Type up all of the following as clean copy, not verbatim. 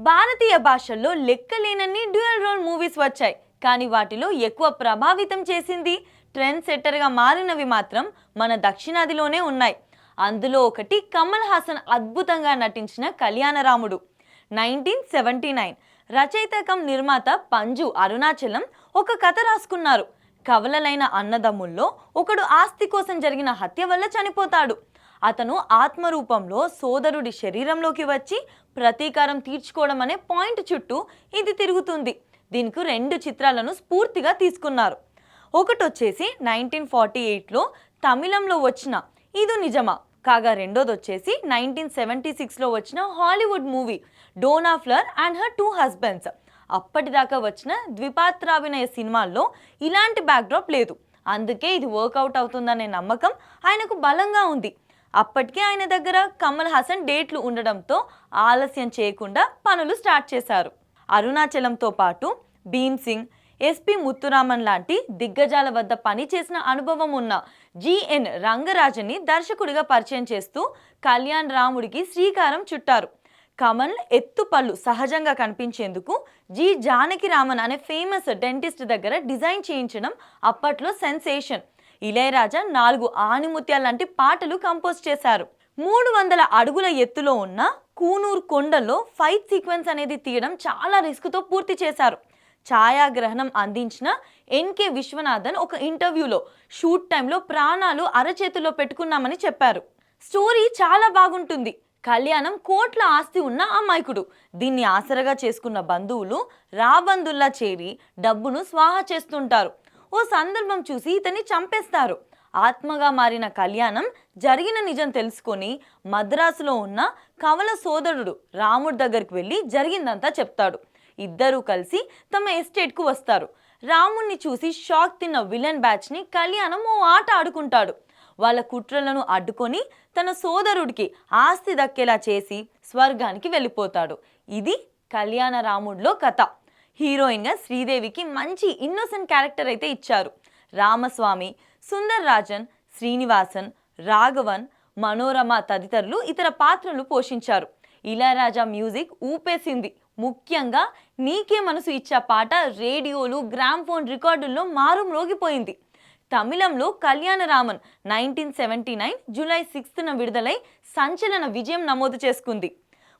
భారతీయ భాషల్లో లెక్కలేనన్ని dual role movies వచ్చాయి. కానీ వాటిలో ఎక్కువ ప్రభావితం చేసింది, ట్రెండ్ సెట్టర్గా మారినవి మాత్రం మన దక్షిణాదిలోనే ఉన్నాయి. అందులో ఒకటి కమల్ హాసన్ అద్భుతంగా నటించిన కళ్యాణరాముడు. 1979 రచయిత కమ్ నిర్మాత పంజు అరుణాచలం ఒక కథ రాసుకున్నారు. కవలలైన అన్నదమ్ముల్లో ఒకడు ఆస్తి కోసం జరిగిన హత్య వల్ల చనిపోతాడు. అతను ఆత్మరూపంలో సోదరుడి శరీరంలోకి వచ్చి ప్రతీకారం తీర్చుకోవడం అనే పాయింట్ చుట్టూ ఇది తిరుగుతుంది. దీనికి 2 చిత్రాలను స్ఫూర్తిగా తీసుకున్నారు. ఒకటి వచ్చేసి 1948లో తమిళంలో వచ్చిన ఇది నిజమా, కాగా రెండోది వచ్చేసి 1976లో వచ్చిన Hollywood movie Dona Flor and her 2 husbands. అప్పటిదాకా వచ్చిన ద్విపాత్రాభినయ సినిమాల్లో ఇలాంటి బ్యాక్డ్రాప్ లేదు. అందుకే ఇది వర్కౌట్ అవుతుందనే నమ్మకం ఆయనకు బలంగా ఉంది. అప్పటికే ఆయన దగ్గర కమల్ హాసన్ డేట్లు ఉండడంతో ఆలస్యం చేయకుండా పనులు స్టార్ట్ చేశారు. అరుణాచలంతో పాటు భీమ్ సింగ్, ఎస్పి ముత్తురామన్ లాంటి దిగ్గజాల వద్ద పనిచేసిన అనుభవం ఉన్న జిఎన్ రంగరాజన్ని దర్శకుడిగా పరిచయం చేస్తూ కళ్యాణ్ రాముడికి శ్రీకారం చుట్టారు. కమల్ ఎత్తుపళ్ళు సహజంగా కనిపించేందుకు జి జానకి రామన్ అనే ఫేమస్ డెంటిస్ట్ దగ్గర డిజైన్ చేయించడం అప్పట్లో సెన్సేషన్. ఇళయరాజా 4 ఆణిముత్యాల లాంటి పాటలు కంపోజ్ చేశారు. 300 అడుగుల ఎత్తులో ఉన్న కూనూరు కొండలో ఫైట్ సీక్వెన్స్ అనేది తీయడం చాలా రిస్క్తో పూర్తి చేశారు. ఛాయాగ్రహణం అందించిన ఎన్కే విశ్వనాథన్ ఒక ఇంటర్వ్యూలో షూట్ టైంలో ప్రాణాలు అరచేతిలో పెట్టుకున్నామని చెప్పారు. స్టోరీ చాలా బాగుంటుంది. కళ్యాణం కోట్ల ఆస్తి ఉన్న అమాయకుడు. దీన్ని ఆసరగా చేసుకున్న బంధువులు రాబందుల్లా చేరి డబ్బును స్వాహా చేస్తుంటారు. ఓ సందర్భం చూసి ఇతన్ని చంపేస్తారు. ఆత్మగా మారిన కళ్యాణం జరిగిన నిజం తెలుసుకొని మద్రాసులో ఉన్న కవల సోదరుడు రాముడి దగ్గరికి వెళ్ళి జరిగిందంతా చెప్తాడు. ఇద్దరూ కలిసి తమ ఎస్టేట్కు వస్తారు. రాముణ్ణి చూసి షాక్ తిన్న విలన్ బ్యాచ్ని కళ్యాణం ఓ ఆట ఆడుకుంటాడు. వాళ్ళ కుట్రలను అడ్డుకొని తన సోదరుడికి ఆస్తి దక్కేలా చేసి స్వర్గానికి వెళ్ళిపోతాడు. ఇది కళ్యాణ రాముడిలో కథ. హీరోయిన్గా శ్రీదేవికి మంచి ఇన్నోసెంట్ క్యారెక్టర్ అయితే ఇచ్చారు. రామస్వామి, సుందర్ రాజన్, శ్రీనివాసన్, రాఘవన్, మనోరమ తదితరులు ఇతర పాత్రలు పోషించారు. ఇళయరాజా మ్యూజిక్ ఊపేసింది. ముఖ్యంగా నీకే మనసు ఇచ్చే పాట రేడియోలు, గ్రామ్ఫోన్ రికార్డుల్లో మారుమ్రోగిపోయింది. తమిళంలో కళ్యాణరామన్ 1979 జూలై 6న విడుదలై సంచలన విజయం నమోదు చేసుకుంది.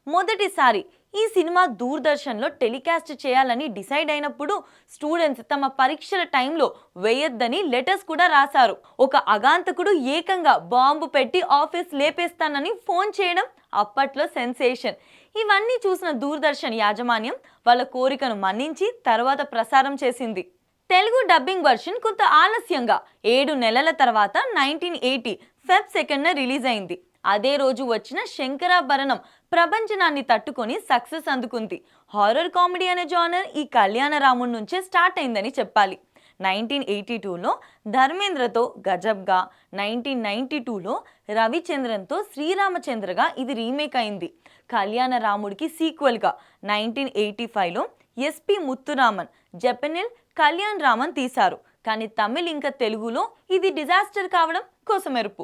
మొదటిసారి ఈ సినిమా దూరదర్శన్లో టెలికాస్ట్ చేయాలని డిసైడ్ అయినప్పుడు స్టూడెంట్స్ తమ పరీక్షల టైంలో వేయొద్దని లెటర్స్ కూడా రాశారు. ఒక అగాంతకుడు ఏకంగా బాంబు పెట్టి ఆఫీస్ లేపేస్తానని ఫోన్ చేయడం అప్పట్లో సెన్సేషన్. ఇవన్నీ చూసిన దూరదర్శన్ యాజమాన్యం వాళ్ళ కోరికను మన్నించి తర్వాత ప్రసారం చేసింది. తెలుగు డబ్బింగ్ వర్షన్ కొంత ఆలస్యంగా 7 నెలల తర్వాత 1980 ఫెబ్ 2న రిలీజ్ అయింది. అదే రోజు వచ్చిన శంకరాభరణం ప్రపంచనాన్ని తట్టుకొని సక్సెస్ అందుకుంది. హారర్ కామెడీ అనే జానర్ ఈ కళ్యాణరాముడి నుంచే స్టార్ట్ అయిందని చెప్పాలి. 1982లో ధర్మేంద్రతో గజబ్గా, 1992లో రవిచంద్రన్తో శ్రీరామచంద్రగా ఇది రీమేక్ అయింది. కళ్యాణరాముడికి సీక్వెల్గా 1985లో ఎస్పి ముత్తురామన్, జపనిల్ కళ్యాణ్ రామన్ తీశారు. కానీ తమిళ్ ఇంకా తెలుగులో ఇది డిజాస్టర్ కావడం కోసమెరుపు.